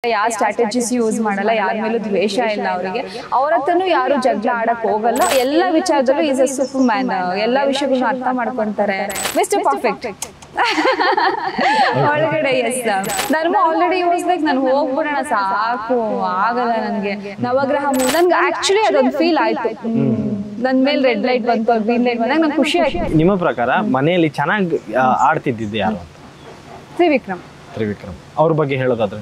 ಯಾವ strategies use ಮಾಡಲ್ಲ, ಯಾರ ಮೇಲೂ ದ್ವೇಷ ಇಲ್ಲ ಅವರಿಗೆ. ಅವ್ರ ಹತ್ರನೂ ಯಾರು ಜಗಳ ಆಡಕ್ ಹೋಗಲ್ಲ. ಎಲ್ಲ ವಿಚಾರದಲ್ಲೂ ಈಸ್ ಅ ಸೂಪರ್ ಮ್ಯಾನ್. ಎಲ್ಲ ವಿಷಯಗಳನ್ನ ಅರ್ಥ ಮಾಡ್ಕೊಂತಾರೆ. ಮಿಸ್ಟರ್ ಪರ್ಫೆಕ್ಟ್ ಒಳಗಡೆ. ಎಸ್, ಧರ್ಮ ಆಲ್ರೆಡಿ ವಾಸ್ ಲೈಕ್ ನಾನು ಹೋಗ್ಬಿಡೋಣ ಸಾಕು, ಆಗಲ್ಲ ನನಗೆ ನವಗ್ರಹ. ನನ್ಗೆ ಆಕ್ಚುಲಿ ಅದೊಂದು ಫೀಲ್ ಆಯ್ತು. ನನ್ ಮೇಲೆ ರೆಡ್ ಲೈಟ್ ಬಂತು, ಗ್ರೀನ್ ಲೈಟ್ ಬಂದಾಗ ನಂಗೆ ಖುಷಿ ಆಯ್ತು. ನಿಮ್ಮ ಪ್ರಕಾರ ಮನೆಯಲ್ಲಿ ಚೆನ್ನಾಗಿ ಆಡ್ತಿದ್ದಿದ್ದು ಯಾರು? ತ್ರಿವಿಕ್ರಮ್. ಅವ್ರ ಬಗ್ಗೆ ಹೇಳೋದಾದ್ರೆ,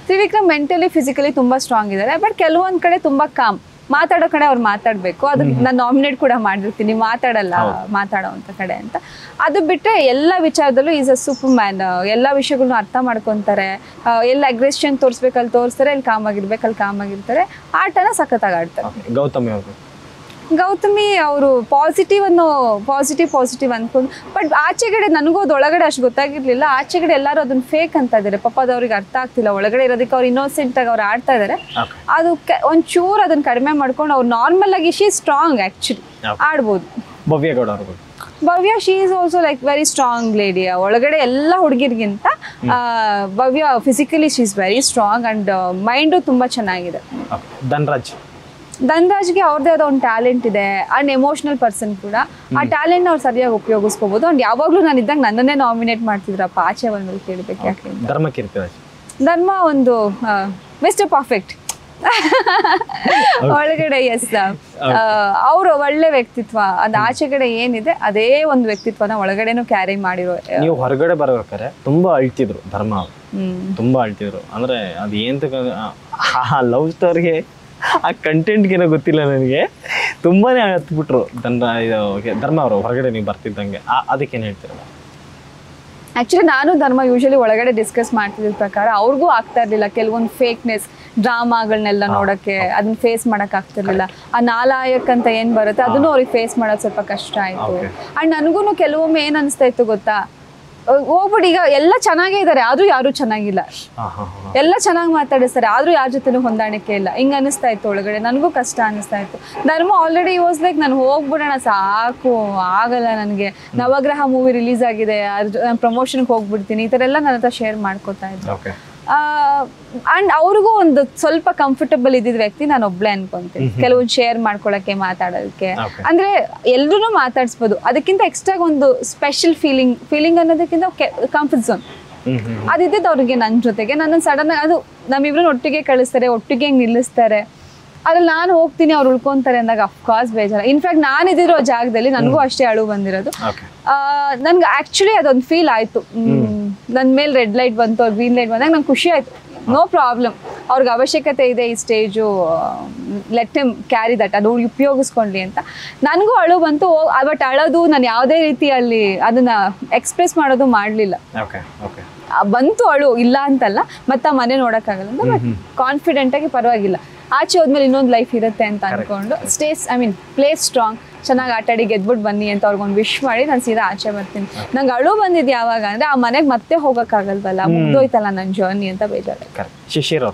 ತ್ರಿವಿಕ್ರಮ್ ಮೆಂಟಲಿ ಫಿಸಿಕಲಿ ತುಂಬಾ ಸ್ಟ್ರಾಂಗ್ ಇದ್ದಾರೆ. ಬಟ್ ಕೆಲವೊಂದ್ ಕಡೆ ತುಂಬಾ ಕಾಮ್. ಮಾತಾಡೋ ಕಡೆ ಅವ್ರು ಮಾತಾಡ್ಬೇಕು. ಅದು ನಾನು ನಾಮಿನೇಟ್ ಕೂಡ ಮಾಡಿರ್ತೀನಿ, ಮಾತಾಡಲ್ಲ ಮಾತಾಡೋ ಅಂತ ಕಡೆ ಅಂತ. ಅದು ಬಿಟ್ಟರೆ ಎಲ್ಲ ವಿಚಾರದಲ್ಲೂ ಈಸ್ ಅ ಸೂಪರ್ ಮ್ಯಾನ್. ಎಲ್ಲ ವಿಷಯಗಳನ್ನ ಅರ್ಥ ಮಾಡ್ಕೊತಾರೆ. ಎಲ್ಲ ಅಗ್ರೆಷನ್ ತೋರಿಸ್ಬೇಕಲ್ಲಿ ತೋರಿಸ್ತಾರೆ, ಇಲ್ಲಿ ಕಾಮ್ ಆಗಿರ್ಬೇಕಲ್ಲಿ ಕಾಮ್ ಆಗಿರ್ತಾರೆ. ಆಟನ ಸಖತ್ತಾಗಿ ಆಡ್ತಾರೆ. ಗೌತಮಿ ಅವರು ಪಾಸಿಟಿವ್ ಅನ್ಕೊಂಡು, ಬಟ್ ಆಚೆಗಡೆ ನನಗೂ ಅದು ಒಳಗಡೆ ಅಷ್ಟು ಗೊತ್ತಾಗಿರ್ಲಿಲ್ಲ. ಆಚೆಗಡೆ ಎಲ್ಲರೂ ಅದನ್ನ ಫೇಕ್ ಅಂತ ಇದ್ದಾರೆ. ಪಾಪ ಅದು ಅವ್ರಿಗೆ ಅರ್ಥ ಆಗ್ತಿಲ್ಲ. ಒಳಗಡೆ ಇರೋದಕ್ಕೆ ಅವ್ರು ಇನ್ನೋಸೆಂಟ್ ಆಗಿ ಅವ್ರು ಆಡ್ತಾ ಇದ್ದಾರೆ. ಅದು ಒಂಚೂರು ಅದನ್ನ ಕಡಿಮೆ ಮಾಡ್ಕೊಂಡು ಅವ್ರು ನಾರ್ಮಲ್ ಆಗಿ ಶಿ ಸ್ಟ್ರಾಂಗ್ ಆಕ್ಚುಲಿ ಆಡ್ಬೋದು. Bhavya she is also like very strong lady. ಒಳಗಡೆ ಎಲ್ಲ ಹುಡುಗಿರ್ಗಿಂತ Bhavya physically she is very strong and mind ತುಂಬಾ ಚೆನ್ನಾಗಿದೆ. ಧನ್ರಾಜ್ಗೆ ಅವ್ರದ್ದೇ ಆದ ಒಂದು ಟ್ಯಾಲೆಂಟ್ ಇದೆ. ಅಂಡ್ ಎಮೋಷನಲ್ ಪರ್ಸನ್ ಕೂಡ. ಆ ಟ್ಯಾಲೆಂಟ್ ಅವ್ರು ಸರಿಯಾಗಿ ಉಪಯೋಗಿಸ್ಕೋಬಹುದು. ಅಂಡ್ ಯಾವಾಗ್ಲೂ ನಾನು ಇದ್ದಾಗ ನನ್ನನ್ನೇ ನಾಮಿನೇಟ್ ಮಾಡ್ತಿದ್ರಪ್ಪ. ಆಚೆ ಬಂದ್ಮೇಲೆ ಕೇಳ್ಬೇಕು ಯಾಕೆ. ಧರ್ಮ ಒಂದು ಮಿಸ್ಟರ್ ಪರ್ಫೆಕ್ಟ್ ಒಳಗಡೆ. ಎಸ್, ಅವರು ಒಳ್ಳೆ ವ್ಯಕ್ತಿತ್ವ. ಅದು ಆಚೆಗಡೆ ಏನಿದೆ ಅದೇ ಒಂದು ವ್ಯಕ್ತಿತ್ವನ ಒಳಗಡೆನೂ ಕ್ಯಾರಿ ಮಾಡಿರೋ. ನೀವು ಹೊರಗಡೆ ಬರ್ಬೇಕಾರೆ ತುಂಬಾ ಅಳ್ತಿದ್ರು ಧರ್ಮ. ತುಂಬಾ ಅಳ್ತಿದ್ರು ಅಂದ್ರೆ ಅದು ಏನ್ ಲವ್ ಸ್ಟೋರಿಗೆ ಆ ಕಂಟೆಂಟ್ಗೆ ಏನೋ ಗೊತ್ತಿಲ್ಲ ನನಗೆ. ತುಂಬಾನೇ ಹತ್ಬಿಟ್ರು ಧರ್ಮ ಅವರು ಹೊರಗಡೆ ನೀವು ಬರ್ತಿದ್ದಂಗೆ. ಅದಕ್ಕೇನು ಹೇಳ್ತೀರಲ್ಲ? ಆಕ್ಚುಲಿ ನಾನು ಧರ್ಮ ಯೂಶಲಿ ಒಳಗಡೆ ಡಿಸ್ಕಸ್ ಮಾಡ್ತಿದ್ದ ಪ್ರಕಾರ ಅವ್ರಿಗೂ ಆಗ್ತಾ ಇರ್ಲಿಲ್ಲ. ಕೆಲವೊಂದು ಫೇಕ್ನೆಸ್ ಡ್ರಾಮಾಗಳನ್ನೆಲ್ಲ ನೋಡಕ್ಕೆ ಅದನ್ನ ಫೇಸ್ ಮಾಡಕ್ ಆಗ್ತಿರ್ಲಿಲ್ಲ. ಆ ನಾಲಾಯಕ್ ಅಂತ ಏನ್ ಬರುತ್ತೆ ಅದನ್ನು ಅವ್ರಿಗೆ ಫೇಸ್ ಮಾಡೋದು ಸ್ವಲ್ಪ ಕಷ್ಟ ಆಯ್ತು. ಅಂಡ್ ನನಗೂ ಕೆಲವೊಮ್ಮೆ ಏನ್ ಅನಿಸ್ತಾ ಇತ್ತು ಗೊತ್ತಾ, ಹೋಗ್ಬಿಟ್ಟು ಈಗ ಎಲ್ಲ ಚೆನ್ನಾಗೇ ಇದಾರೆ ಆದ್ರೂ ಯಾರು ಚೆನ್ನಾಗಿಲ್ಲ, ಎಲ್ಲ ಚೆನ್ನಾಗಿ ಮಾತಾಡಿಸ್ತಾರೆ ಆದ್ರೂ ಯಾರ ಜೊತೆನೂ ಹೊಂದಾಣಿಕೆ ಇಲ್ಲ, ಹಿಂಗ ಅನಿಸ್ತಾ ಇತ್ತು ಒಳಗಡೆ. ನನಗೂ ಕಷ್ಟ ಅನಿಸ್ತಾ ಇತ್ತು. ಧರ್ಮ ಆಲ್ರೆಡಿ ವಾಸ್ ಲೈಕ್ ನಾನು ಹೋಗ್ಬಿಡೋಣ ಸಾಕು, ಆಗಲ್ಲ ನನಗೆ ನವಗ್ರಹ ಮೂವಿ ರಿಲೀಸ್ ಆಗಿದೆ, ನಾನು ಪ್ರಮೋಷನ್ಗೆ ಹೋಗ್ಬಿಡ್ತೀನಿ, ಈ ತರ ಎಲ್ಲ ನನ್ನ ಹತ್ರ ಶೇರ್ ಮಾಡ್ಕೋತಾ ಇದ್ರು. ಅಂಡ್ ಅವ್ರಿಗೂ ಒಂದು ಸ್ವಲ್ಪ ಕಂಫರ್ಟಬಲ್ ಇದ್ದಿದ್ ವ್ಯಕ್ತಿ ನಾನು ಒಬ್ಳೆ ಅನ್ಕೊಂತೀನಿ. ಕೆಲವೊಂದು ಶೇರ್ ಮಾಡ್ಕೊಳಕ್ಕೆ, ಮಾತಾಡೋದಕ್ಕೆ. ಅಂದ್ರೆ ಎಲ್ರೂ ಮಾತಾಡ್ಸ್ಬೋದು. ಅದಕ್ಕಿಂತ ಎಕ್ಸ್ಟ್ರಾ ಒಂದು ಸ್ಪೆಷಲ್ ಫೀಲಿಂಗ್ ಅನ್ನೋದಕ್ಕಿಂತ ಕಂಫರ್ಟ್ ಝೋನ್ ಅದಿದ್ದು ಅವ್ರಿಗೆ ನನ್ನ ಜೊತೆಗೆ. ನನ್ನ ಸಡನ್ ಅದು ನಮ್ಮಿಬ್ರು ಒಟ್ಟಿಗೆ ಕಳಿಸ್ತಾರೆ, ಒಟ್ಟಿಗೆ ನಿಲ್ಲಿಸ್ತಾರೆ. ಅದ್ರಲ್ಲಿ ನಾನು ಹೋಗ್ತೀನಿ ಅವ್ರು ಉಳ್ಕೊಂತಾರೆ ಅಂದಾಗ ಅಫ್ಕೋರ್ಸ್ ಬೇಜಾರ. ಇನ್ಫ್ಯಾಕ್ಟ್ ನಾನು ಇದ್ದಿರೋ ಜಾಗದಲ್ಲಿ ನನಗೂ ಅಷ್ಟೇ ಅಳು ಬಂದಿರೋದು. ನನ್ಗೆ ಆಕ್ಚುಲಿ ಅದೊಂದು ಫೀಲ್ ಆಯ್ತು. ನನ್ನ ಮೇಲೆ ರೆಡ್ ಲೈಟ್ ಬಂತು, ಗ್ರೀನ್ ಲೈಟ್ ಬಂದಾಗ ನಂಗೆ ಖುಷಿ ಆಯ್ತು. ನೋ ಪ್ರಾಬ್ಲಮ್, ಅವ್ರಿಗೆ ಅವಶ್ಯಕತೆ ಇದೆ ಈ stage, let him carry that, ಅದು ಉಪಯೋಗಿಸ್ಕೊಂಡ್ಲಿ ಅಂತ. ನನಗೂ ಅಳು ಬಂತು. ಬಟ್ ಅಳೋದು ನಾನು ಯಾವುದೇ ರೀತಿಯಲ್ಲಿ ಅದನ್ನ ಎಕ್ಸ್ಪ್ರೆಸ್ ಮಾಡೋದು ಮಾಡಲಿಲ್ಲ. ಬಂತು ಅಳು, ಇಲ್ಲ ಅಂತಲ್ಲ, ಮತ್ತೆ ಮನೆ ನೋಡೋಕ್ಕಾಗಲ್ಲ ಅಂತ. ಬಟ್ ಕಾನ್ಫಿಡೆಂಟ್ ಆಗಿ ಪರವಾಗಿಲ್ಲ, ಆಚೆ ಹೋದ್ಮೇಲೆ ಇನ್ನೊಂದು ಲೈಫ್ ಇರುತ್ತೆ ಅಂತ ಅನ್ಕೊಂಡು ಪ್ಲೇ ಸ್ಟ್ರಾಂಗ್, ಚೆನ್ನಾಗಿ ಆಟಾಡಿ ಗೆದ್ಬಿಟ್ಟು ಬನ್ನಿ ಅಂತ ಅವ್ರಿಗೊಂದು ವಿಶ್ ಮಾಡಿ ನಾನು ಸೀದಾ ಆಚೆ ಬರ್ತೀನಿ. ನಂಗೆ ಅಳು ಬಂದಿದ್ದು ಯಾವಾಗ ಅಂದ್ರೆ ಆ ಮನೆಗೆ ಮತ್ತೆ ಹೋಗೋಕ್ಕಾಗಲ್ವಲ್ಲ, ಮುಗ್ದೋಯ್ತಲ್ಲ ನನ್ನ ಜರ್ನಿ ಅಂತ ಬೇಜಾರು.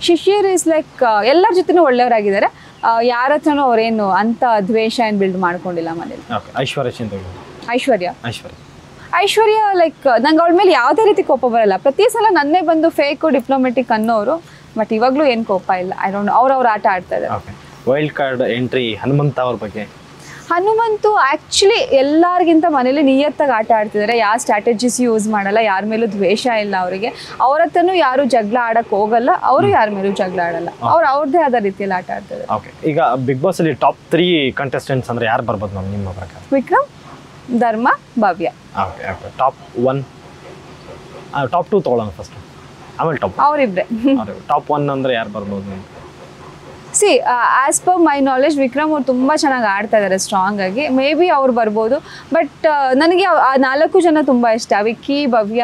ಶಿಶಿರ್ ಇಸ್ ಲೈಕ್ ಎಲ್ಲರ ಜೊತೆನೂ ಒಳ್ಳೆಯವರಾಗಿದ್ದಾರೆ. ಯಾರ ಹತ್ರನೂ ಅವ್ರೇನು ಅಂತ ದ್ವೇಷ ಏನು ಬಿಲ್ಡ್ ಮಾಡ್ಕೊಂಡಿಲ್ಲ ಮನೇಲಿ. ಐಶ್ವರ್ಯ ಲೈಕ್ ನಂಗೆ ಅವಳ ಮೇಲೆ ಯಾವುದೇ ರೀತಿ ಕೋಪ ಬರಲ್ಲ. ಪ್ರತಿ ಸಲ ನನ್ನೇ ಬಂದು ಫೇಕು ಡಿಪ್ಲೊಮೆಟಿಕ್ ಅನ್ನೋರು. ಬಟ್ ಇವಾಗಲೂ ಏನು ಕೋಪ ಇಲ್ಲ. ಐ ಡೋಂಟ್ ನೋ, ಅವ್ರವ್ರ ಆಟ ಆಡ್ತಾ ಇದ್ದಾರೆ. ವೈಲ್ಡ್ ಕಾರ್ಡ್ ಎಂಟ್ರಿ ಹನುಮಂತ ಅವ್ರ ಬಗ್ಗೆ. ಹನುಮಂತು ಆಕ್ಚುಲಿ ಎಲ್ಲರಿಗಿಂತ ಮನೇಲಿ ನಿಯತ್ತಾಗಿ ಆಟ ಆಡ್ತಿದ್ದಾರೆ. ಯಾವ ಸ್ಟ್ರಾಟಜಿಸ್ ಯೂಸ್ ಮಾಡಲ್ಲ, ಯಾರ ಮೇಲೂ ದ್ವೇಷ ಇಲ್ಲ ಅವರಿಗೆ. ಅವ್ರ ಹತ್ರನೂ ಯಾರು ಜಗಳ ಆಡಕ್ ಹೋಗಲ್ಲ, ಅವರು ಯಾರ ಮೇಲೂ ಜಗಳ ಆಡಲ್ಲ. ಅವ್ರದ್ದೇ ಆದ ರೀತಿಯಲ್ಲಿ ಆಟ ಆಡ್ತಿದ್ದಾರೆ. ಈಗ ಬಿಗ್ ಬಾಸ್ ಅಲ್ಲಿ ಟಾಪ್ 3 ಕಂಟೆಸ್ಟೆಂಟ್ಸ್ ಅಂದ್ರೆ ಯಾರು ಬರ್ಬೋದು ಮ್ಯಾಮ್ ನಿಮ್ಮ ಪ್ರಕಾರ? ವಿಕ್ರಮ್, ಧರ್ಮ, ಭವ್ಯ. ಟಾಪ್ 1, ಟಾಪ್ 2 ತಗೊಳ್ಳೋಣ ಫಸ್ಟ್, ಆಮೇಲೆ ಟಾಪ್. ಅವರಿಬ್ರೆ. ಟಾಪ್ 1 ಅಂದ್ರೆ ಯಾರು ಬರ್ಬೋದು? C as per my knowledge Vikram ಅವ್ರು ತುಂಬ ಚೆನ್ನಾಗಿ ಆಡ್ತಾ ಇದ್ದಾರೆ ಸ್ಟ್ರಾಂಗ್ ಆಗಿ. ಮೇ ಬಿ ಅವ್ರು ಬರ್ಬೋದು. ಬಟ್ ನನಗೆ ಆ 4 ಜನ ತುಂಬ ಇಷ್ಟ. ವಿಕ್ಕಿ, ಭವ್ಯ,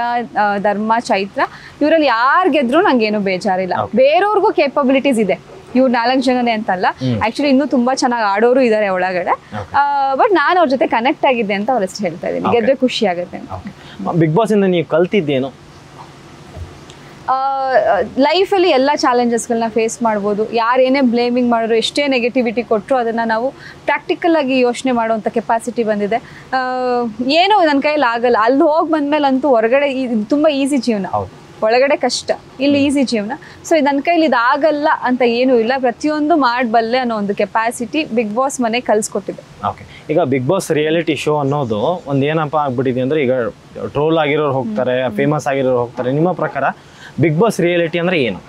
ಧರ್ಮ, ಚೈತ್ರ. ಇವರಲ್ಲಿ ಯಾರು ಗೆದ್ರು ನಂಗೇನು ಬೇಜಾರಿಲ್ಲ. ಬೇರೆಯವ್ರಿಗೂ ಕೇಪಬಿಲಿಟೀಸ್ ಇದೆ, ಇವ್ರು 4 ಜನನೇ ಅಂತಲ್ಲ. ಆಕ್ಚುಲಿ ಇನ್ನೂ ತುಂಬಾ ಚೆನ್ನಾಗಿ ಆಡೋರು ಇದ್ದಾರೆ ಒಳಗಡೆ. ಬಟ್ ನಾನು ಅವ್ರ ಜೊತೆ ಕನೆಕ್ಟ್ ಆಗಿದ್ದೆ ಅಂತ ಅವ್ರ ಹೆಸರು ಹೇಳ್ತಾ ಇದ್ದೀನಿ. ಗೆದ್ರೆ ಖುಷಿ ಆಗುತ್ತೆ. ಬಿಗ್ ಬಾಸ್ ಇಂದ ನೀವು ಕಲ್ತಿದ್ದೇನು? ಲೈಫಲ್ಲಿ ಎಲ್ಲ ಚಾಲೆಂಜಸ್ಗಳನ್ನ ಫೇಸ್ ಮಾಡ್ಬೋದು. ಯಾರೇನೇ ಬ್ಲೇಮಿಂಗ್ ಮಾಡಿದ್ರು, ಎಷ್ಟೇ ನೆಗೆಟಿವಿಟಿ ಕೊಟ್ಟರು ಅದನ್ನು ನಾವು ಪ್ರಾಕ್ಟಿಕಲ್ ಆಗಿ ಯೋಚನೆ ಮಾಡುವಂಥ ಕೆಪಾಸಿಟಿ ಬಂದಿದೆ. ಏನೋ ನನ್ನ ಕೈಯಲ್ಲಿ ಆಗಲ್ಲ, ಅಲ್ಲಿ ಹೋಗಿ ಬಂದಮೇಲೆ ಅಂತೂ ಹೊರಗಡೆ ತುಂಬ ಈಸಿ ಜೀವನ. ಒಳಗಡೆ ಕಷ್ಟ, ಇಲ್ಲಿ ಈಸಿ ಜೀವನ. ಸೊ ನನ್ನ ಕೈಲಿ ಇದಾಗಲ್ಲ ಅಂತ ಏನೂ ಇಲ್ಲ, ಪ್ರತಿಯೊಂದು ಮಾಡಬಲ್ಲೆ ಅನ್ನೋ ಒಂದು ಕೆಪಾಸಿಟಿ ಬಿಗ್ ಬಾಸ್ ಮನೆ ಕಲ್ಸ್ಕೊಟ್ಟಿದೆ. ಓಕೆ, ಈಗ ಬಿಗ್ ಬಾಸ್ ರಿಯಾಲಿಟಿ ಶೋ ಅನ್ನೋದು ಒಂದು ಏನಪ್ಪ ಆಗ್ಬಿಟ್ಟಿದೆ ಅಂದರೆ, ಈಗ ಟ್ರೋಲ್ ಆಗಿರೋರು ಹೋಗ್ತಾರೆ, ಫೇಮಸ್ ಆಗಿರೋರು ಹೋಗ್ತಾರೆ. ನಿಮ್ಮ ಪ್ರಕಾರ ಬಿಗ್ ಬಾಸ್ ರಿಯಾಲಿಟಿ ಅಂದರೆ ಏನು?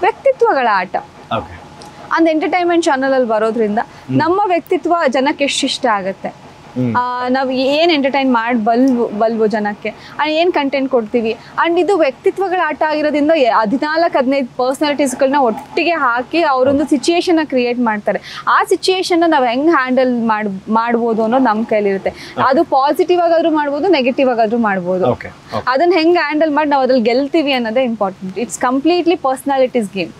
ವ್ಯಕ್ತಿತ್ವಗಳ ಆಟ. ಓಕೆ, ಒಂದು ಎಂಟರ್ಟೈನ್ಮೆಂಟ್ ಚಾನಲ್ ಅಲ್ಲಿ ಬರೋದ್ರಿಂದ ನಮ್ಮ ವ್ಯಕ್ತಿತ್ವ ಜನಕ್ಕೆ ಎಷ್ಟು ಇಷ್ಟ ಆಗುತ್ತೆ, ನಾವು ಏನು ಎಂಟರ್ಟೈನ್ ಬಲ್ವು ಜನಕ್ಕೆ, ಏನು ಕಂಟೆಂಟ್ ಕೊಡ್ತೀವಿ. ಆ್ಯಂಡ್ ಇದು ವ್ಯಕ್ತಿತ್ವಗಳ ಆಟ ಆಗಿರೋದ್ರಿಂದ 14-15 ಪರ್ಸ್ನಾಲಿಟೀಸ್ಗಳನ್ನ ಒಟ್ಟಿಗೆ ಹಾಕಿ ಅವರೊಂದು ಸಿಚುಯೇಷನ್ನ ಕ್ರಿಯೇಟ್ ಮಾಡ್ತಾರೆ. ಆ ಸಿಚುಯೇಷನ್ನ ನಾವು ಹೆಂಗೆ ಹ್ಯಾಂಡಲ್ ಮಾಡ್ಬೋದು ಅನ್ನೋದು ನಮ್ಮ ಕೈಲಿರುತ್ತೆ. ಅದು ಪಾಸಿಟಿವ್ ಆಗಾದ್ರೂ ಮಾಡ್ಬೋದು, ನೆಗೆಟಿವ್ ಆಗಾದ್ರೂ ಮಾಡ್ಬೋದು. ಅದನ್ನ ಹೆಂಗೆ ಹ್ಯಾಂಡಲ್ ಮಾಡಿ ನಾವು ಅದ್ರಲ್ಲಿ ಗೆಲ್ತೀವಿ ಅನ್ನೋದೇ important. It's completely personalities game.